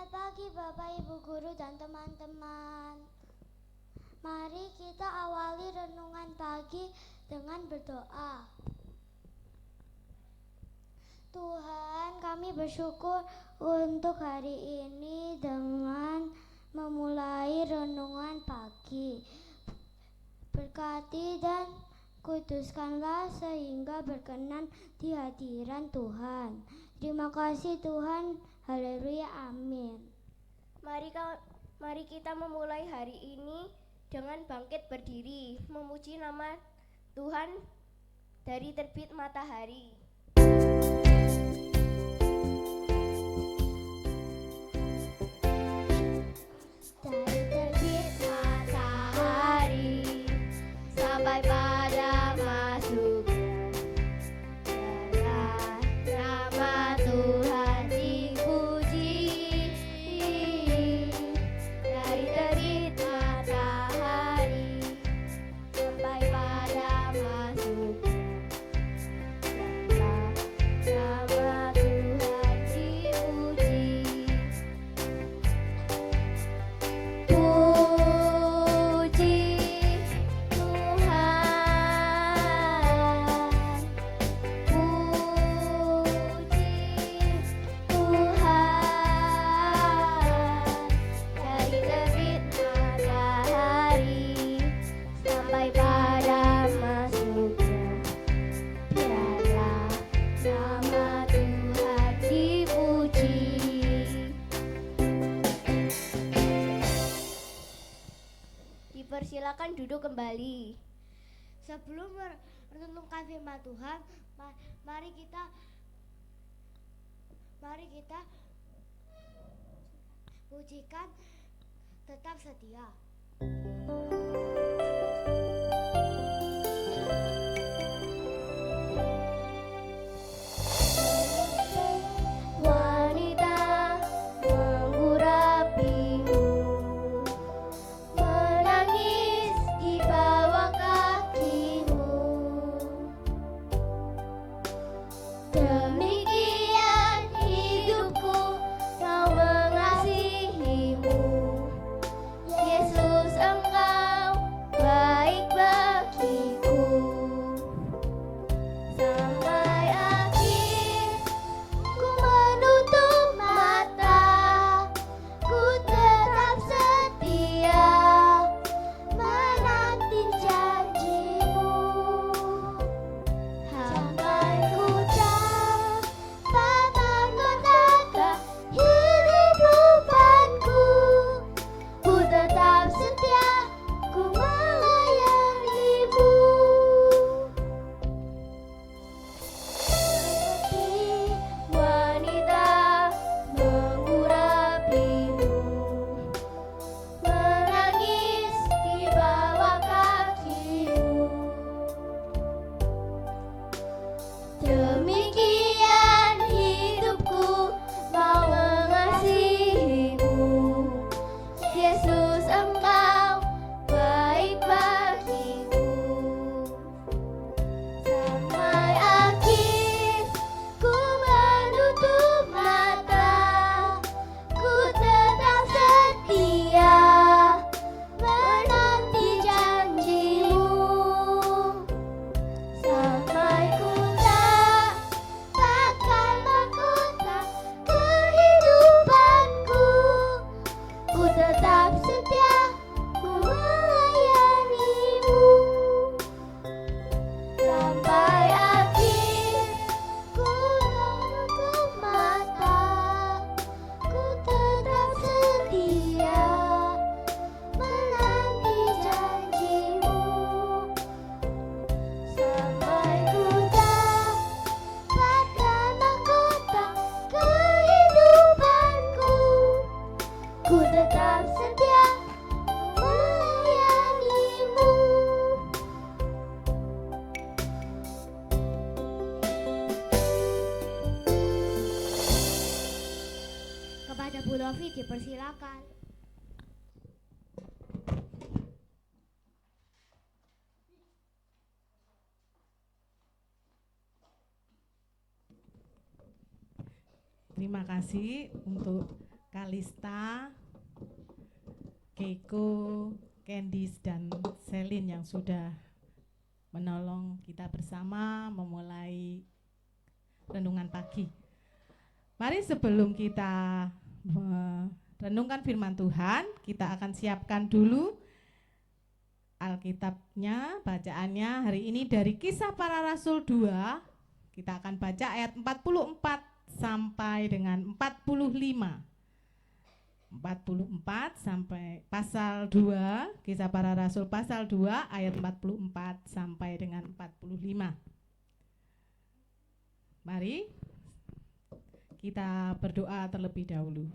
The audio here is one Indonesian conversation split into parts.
Selamat pagi Bapak Ibu Guru dan teman-teman. Mari kita awali renungan pagi dengan berdoa. Tuhan, kami bersyukur untuk hari ini dengan memulai renungan pagi. Berkati dan kuduskanlah sehingga berkenan di hadiran Tuhan. Terima kasih Tuhan. Haleluya, amin. Mari kita memulai hari ini dengan bangkit berdiri, memuji nama Tuhan dari terbit matahari. Dari terbit matahari sampai pada masuknya nama Tuhan dipuji. Dari terbit matahari sampai pada masuknya nama Tuhan dipuji. Dipersilakan duduk kembali. Sebelum merenungkan firman Tuhan, mari kita pujikan tetap setia. Wanita menggurapimu, menangis di bawah kakimu. Demikian hidupku mau mengasihimu. Yesus, Engkau baik bagiku. Sampai akhir ku menutup mata, ku tetap setia menanti janjimu. Sampai ku dapat mengatakan hidupanku, ku tetap setia, ku melayanimu. Seperti wanita menggurapimu, menangis di bawah kakimu. Demikian hidupku mau mengasihimu. Yesus, Engkau baik bagiku. Sampai akhir ku menutup mata, ku tetap setia menanti janjimu. Sampai ku dapatkan mahkota kehidupanku, ku tetap setia, ku melayanimu. Sampai akhir ku menutup mata, ku tetap setia menanti janjimu. Sampai ku dapatkan mahkota kehidupanku, ku tetap setia melayanimu. Kepada Bu Novi dipersilakan. Terima kasih untuk Kalista, Keiko, Candice, dan Selin yang sudah menolong kita bersama memulai renungan pagi. Mari sebelum kita renungkan firman Tuhan, kita akan siapkan dulu Alkitabnya, bacaannya hari ini dari Kisah Para Rasul 2. Kita akan baca ayat 44 sampai dengan 45. 44 sampai pasal 2, Kisah Para Rasul pasal 2 ayat 44 sampai dengan 45. Mari kita berdoa terlebih dahulu.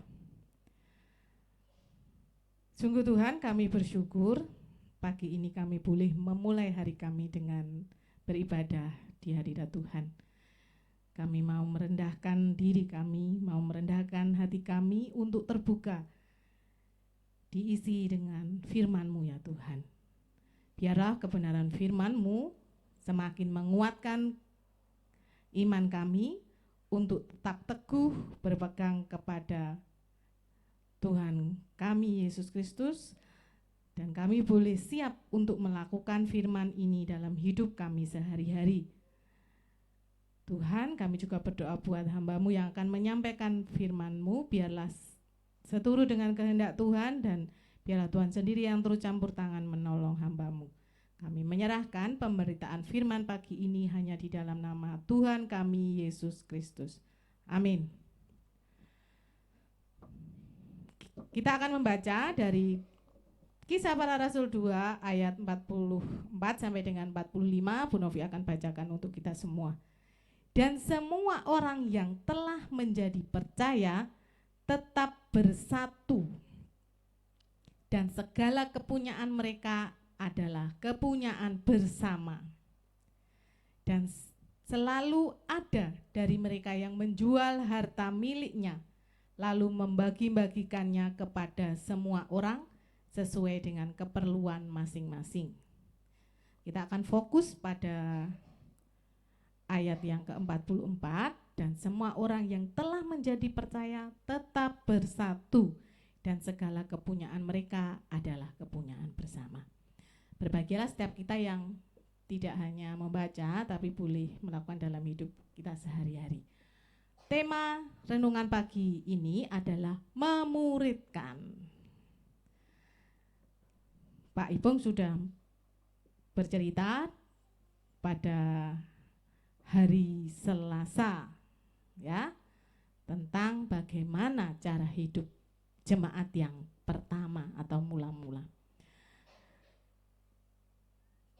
Sungguh Tuhan, kami bersyukur pagi ini kami boleh memulai hari kami dengan beribadah di hadirat Tuhan. Kami mau merendahkan diri kami, mau merendahkan hati kami untuk terbuka, diisi dengan firman-Mu ya Tuhan. Biarlah kebenaran firman-Mu semakin menguatkan iman kami untuk tetap teguh berpegang kepada Tuhan kami Yesus Kristus, dan kami boleh siap untuk melakukan firman ini dalam hidup kami sehari-hari. Tuhan, kami juga berdoa buat hamba-Mu yang akan menyampaikan firman-Mu, biarlah seturut dengan kehendak Tuhan, dan biarlah Tuhan sendiri yang turut campur tangan menolong hamba-Mu. Kami menyerahkan pemberitaan firman pagi ini hanya di dalam nama Tuhan kami Yesus Kristus. Amin. Kita akan membaca dari Kisah Para Rasul 2 ayat 44 sampai dengan 45. Bu Novi akan bacakan untuk kita semua. Dan semua orang yang telah menjadi percaya tetap bersatu, dan segala kepunyaan mereka adalah kepunyaan bersama. Dan selalu ada dari mereka yang menjual harta miliknya, lalu membagi-bagikannya kepada semua orang sesuai dengan keperluan masing-masing. Kita akan fokus pada ayat yang ke-44, dan semua orang yang telah menjadi percaya tetap bersatu, dan segala kepunyaan mereka adalah kepunyaan bersama. Berbahagialah setiap kita yang tidak hanya membaca, tapi boleh melakukan dalam hidup kita sehari-hari. Tema renungan pagi ini adalah memuridkan. Pak Ibong sudah bercerita pada hari Selasa ya, tentang bagaimana cara hidup jemaat yang pertama atau mula-mula.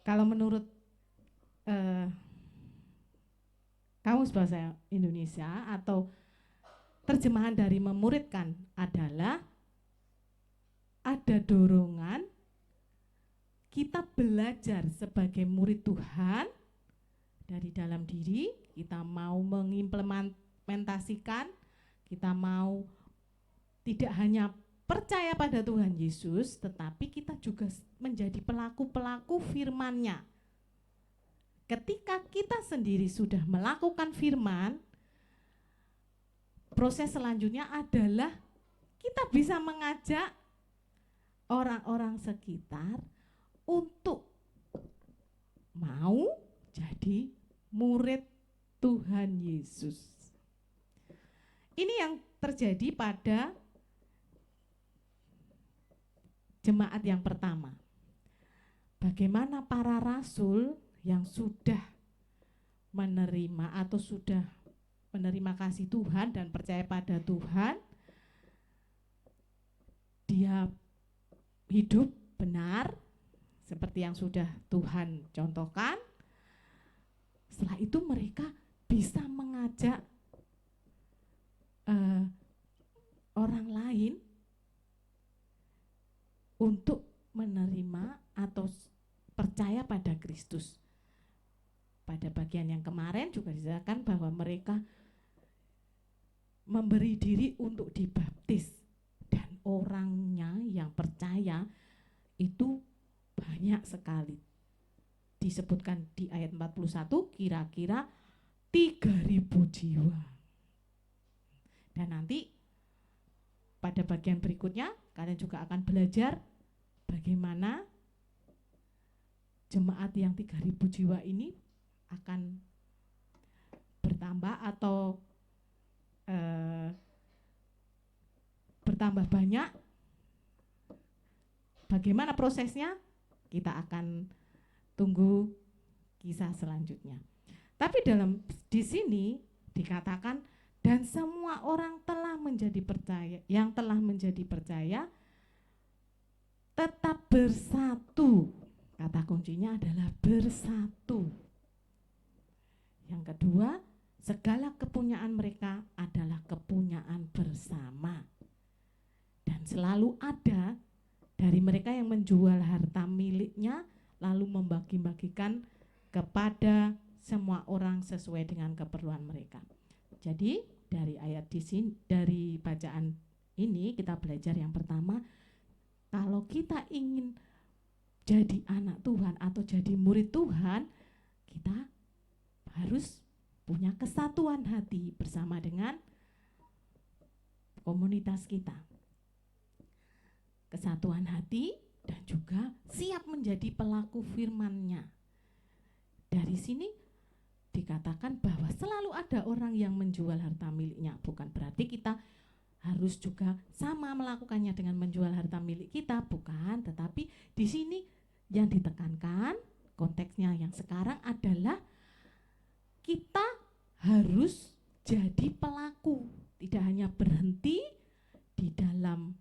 Kalau menurut Kamus Bahasa Indonesia atau terjemahan dari memuridkan adalah ada dorongan kita belajar sebagai murid Tuhan dari dalam diri, kita mau mengimplementasikan, kita mau tidak hanya percaya pada Tuhan Yesus, tetapi kita juga menjadi pelaku-pelaku firman-Nya. Ketika kita sendiri sudah melakukan firman, proses selanjutnya adalah kita bisa mengajak orang-orang sekitar untuk mau jadi murid Tuhan Yesus. Ini yang terjadi pada jemaat yang pertama. Bagaimana para rasul yang sudah menerima atau sudah menerima kasih Tuhan dan percaya pada Tuhan, dia hidup benar seperti yang sudah Tuhan contohkan. Setelah itu mereka bisa mengajak orang lain untuk menerima atau percaya pada Kristus. Pada bagian yang kemarin juga disatakan bahwa mereka memberi diri untuk dibaptis, dan orangnya yang percaya itu banyak sekali. Disebutkan di ayat 41 kira-kira 3.000 jiwa. Dan nanti pada bagian berikutnya kalian juga akan belajar bagaimana jemaat yang 3.000 jiwa ini akan bertambah atau bertambah banyak. Bagaimana prosesnya? Kita akan tunggu kisah selanjutnya. Tapi di sini dikatakan dan semua orang telah menjadi percaya, yang telah menjadi percaya tetap bersatu. Kata kuncinya adalah bersatu. Yang kedua, segala kepunyaan mereka adalah kepunyaan bersama. Dan selalu ada dari mereka yang menjual harta miliknya lalu membagi-bagikan kepada semua orang sesuai dengan keperluan mereka. Jadi dari ayat di sini, dari bacaan ini kita belajar yang pertama, kalau kita ingin jadi anak Tuhan atau jadi murid Tuhan, kita harus punya kesatuan hati bersama dengan komunitas kita. Kesatuan hati dan juga siap menjadi pelaku firman-Nya. Dari sini dikatakan bahwa selalu ada orang yang menjual harta miliknya. Bukan berarti kita harus juga sama melakukannya dengan menjual harta milik kita, bukan. Tetapi di sini yang ditekankan, konteksnya yang sekarang adalah kita harus jadi pelaku. Tidak hanya berhenti di dalam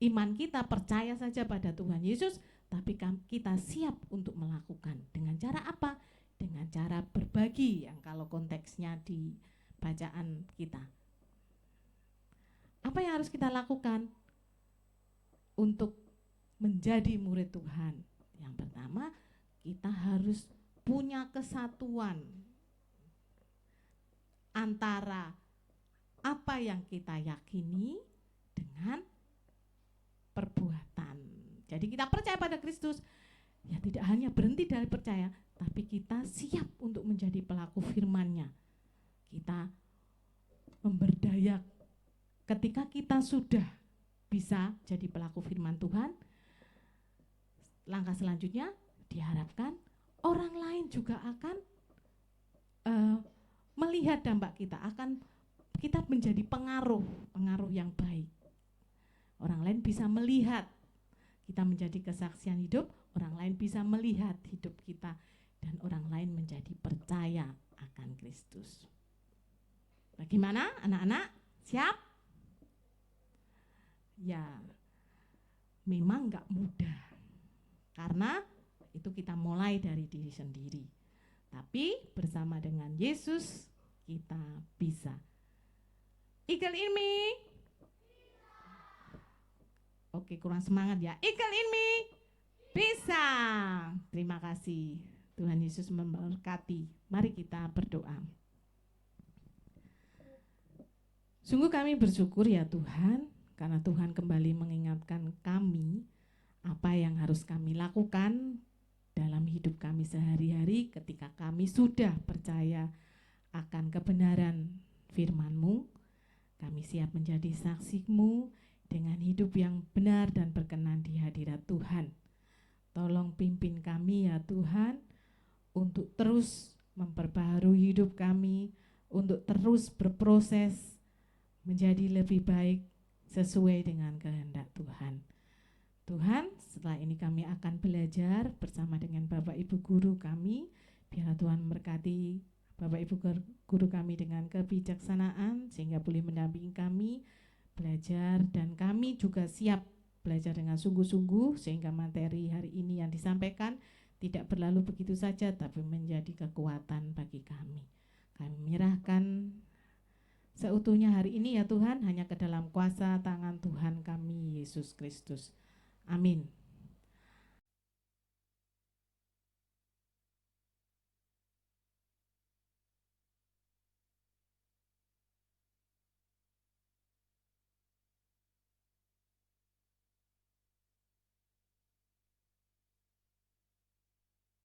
iman kita, percaya saja pada Tuhan Yesus, tapi kita siap untuk melakukan. Dengan cara apa? Dengan cara berbagi, yang kalau konteksnya di bacaan kita. Apa yang harus kita lakukan untuk menjadi murid Tuhan? Yang pertama, kita harus punya kesatuan antara apa yang kita yakini dengan perbuatan. Jadi kita percaya pada Kristus, ya tidak hanya berhenti dari percaya, tapi kita siap untuk menjadi pelaku firman-Nya. Kita memberdaya. Ketika kita sudah bisa jadi pelaku firman Tuhan, langkah selanjutnya diharapkan orang lain juga akan melihat dampak kita, kita menjadi pengaruh yang baik. Orang lain bisa melihat kita menjadi kesaksian hidup, orang lain bisa melihat hidup kita, dan orang lain menjadi percaya akan Kristus. Bagaimana anak-anak? Siap? Ya, memang gak mudah, karena itu kita mulai dari diri sendiri. Tapi bersama dengan Yesus kita bisa. Eagle in me. Oke, kurang semangat ya. Eagle in me. Bisa. Terima kasih. Tuhan Yesus memberkati. Mari kita berdoa. Sungguh kami bersyukur ya Tuhan, karena Tuhan kembali mengingatkan kami apa yang harus kami lakukan dalam hidup kami sehari-hari ketika kami sudah percaya akan kebenaran firman-Mu. Kami siap menjadi saksi-Mu dengan hidup yang benar dan berkenan di hadirat Tuhan. Tolong pimpin kami ya Tuhan, untuk terus memperbaharui hidup kami, untuk terus berproses menjadi lebih baik sesuai dengan kehendak Tuhan. Tuhan, setelah ini kami akan belajar bersama dengan Bapak Ibu Guru kami. Biarlah Tuhan memberkati Bapak Ibu Guru kami dengan kebijaksanaan, sehingga boleh mendampingi kami belajar, dan kami juga siap belajar dengan sungguh-sungguh, sehingga materi hari ini yang disampaikan tidak berlalu begitu saja, tapi menjadi kekuatan bagi kami. Kami menyerahkan seutuhnya hari ini ya Tuhan, hanya ke dalam kuasa tangan Tuhan kami Yesus Kristus. Amin.